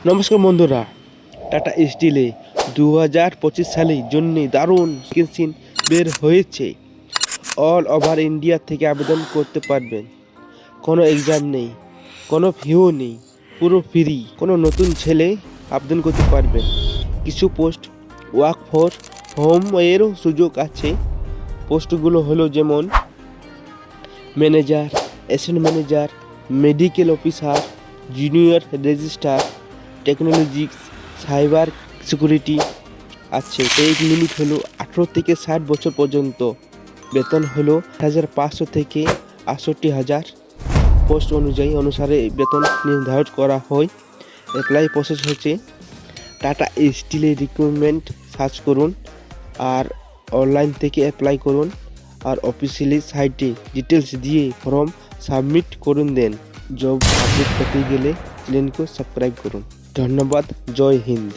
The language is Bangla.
নমস্কার বন্ধুরা, টাটা স্টিলে 2025 সালের জন্য দারুণ ভ্যাকেন্সি বের হয়েছে। অল ওভার ইন্ডিয়া থেকে আবেদন করতে পারবেন। কোনো এক্সাম নেই, কোনো ফিও নেই, পুরো ফ্রি। কোনো নতুন ছেলে আবেদন করতে পারবেন। কিছু পোস্ট ওয়ার্ক ফর হোম এরও সুযোগ আছে। পোস্টগুলো হলো যেমন manager, assistant manager, medical officer, junior registrar, technologics, cyber security আছে। এজ লিমিট হলো 18 থেকে 60 বছর পর্যন্ত। বেতন হলো 5,500 থেকে 68,000। পোস্ট অনুসারে বেতন নির্ধারণ করা হয়। অ্যাপ্লাই প্রসেস হচ্ছে টাটা স্টিলে রিক্রুটমেন্ট সার্চ করুন আর অনলাইন থেকে অ্যাপ্লাই করুন আর অফিসিয়ালি সাইটে ডিটেলস দিয়ে ফর্ম সাবমিট করুন। দেন জব আপডেট পেতে গেলে চ্যানেলকে সাবস্ক্রাইব করুন। ধন্যবাদ। জয় হিন্দ।